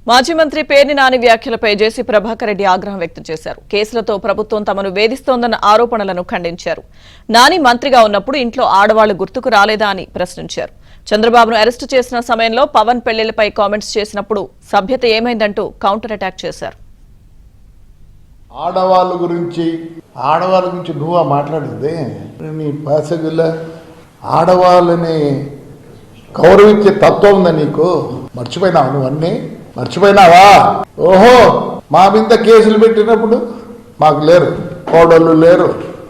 మాజీ మంత్రి పేర్ని నాని వ్యాఖ్యలపై జేసీ ప్రభాకర్ రెడ్డి ఆగ్రహం వ్యక్తం చేశారు. కేసులతో ప్రభుత్వం తమను వేధిస్తోందన్న ఆరోపణలను ఖండించారు. నాని మంత్రిగా ఉన్నప్పుడు ఇంట్లో ఆడవాళ్లు గుర్తుకు రాలేదా అని ప్రశ్నించారు. చంద్రబాబును అరెస్టు చేసిన సమయంలో పవన్ పెళ్లిళ్లపై కామెంట్స్ చేసినప్పుడు సభ్యత ఏమైందంటూ కౌంటర్ అటాక్ చేశారు. ఆడవాళ్ళ గురించి నువ్వు మాట్లాడింది నీ పాసగిల్ల ఆడవాళ్ళని గౌరవించే తత్వం ఉందా నీకు? మర్చిపోయినావు నువ్వు అన్నీ మర్చిపోయినావా? ఓహో, మా మీద కేసులు పెట్టినప్పుడు మాకు లేరు, కోడళ్ళు లేరు,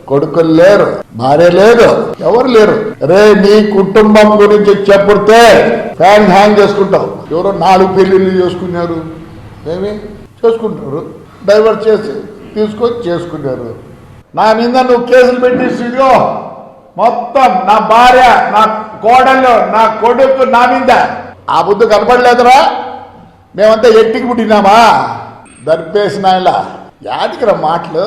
కొడుకులు లేరు, భార్య లేదు, ఎవరు లేరు. రే నీ కుటుంబం గురించి చెప్పుడితే ఫ్యాన్ హ్యాంగ్ చేసుకుంటావు. ఎవరో 4 పెళ్లిళ్ళు చేసుకున్నారు, ఏమి చేసుకుంటారు, డైవర్ట్ చేసి తీసుకొని చేసుకున్నారు. నా మీద నువ్వు కేసులు పెట్టేసియో మొత్తం నా భార్య, నా కోడళ్ళు, నా కొడుకు నా మీద ఆ బుద్ధి కనపడలేదురా? మేమంతా ఎట్టికి పుట్టినామా? దర్పేసిన ఇలా యాటికి రా మాటలు,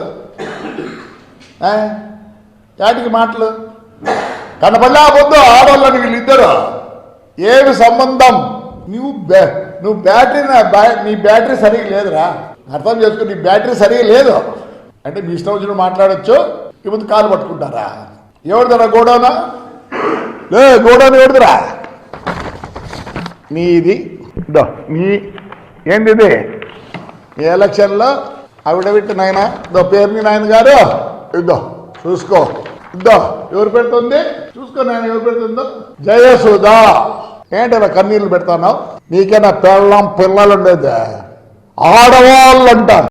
యాటికి మాటలు కనపడలే ఆ బొద్దు ఆడవాళ్ళని వీళ్ళిద్దరు ఏమి సంబంధం? నువ్వు బ్యాటరీ నీ బ్యాటరీ సరిగా లేదురా, అర్థం చేసుకో. నీ బ్యాటరీ సరిగా లేదు అంటే మీ ఇష్టం వచ్చిన మాట్లాడచ్చు. ఈ ముందు కాలు పట్టుకుంటారా? ఎవరిదరా గోడౌనా? లే గోడౌన్ ఎవరిదిరా? నీది నీ ఏంది ఇది? ఈ ఎలక్షన్లో అవిడవిట్టు నాయన పేరుని నాయన గారు ఇద్దో చూసుకో, ఇద్దో ఎవరు పెడుతుంది చూసుకో నాయన, ఎవరు పెడుతుందో. జయసుధా ఏంటలా కన్నీళ్ళు పెడతావు? నీకేనా పిల్లలు ఉండేది? ఆడవాళ్ళు అంటారు.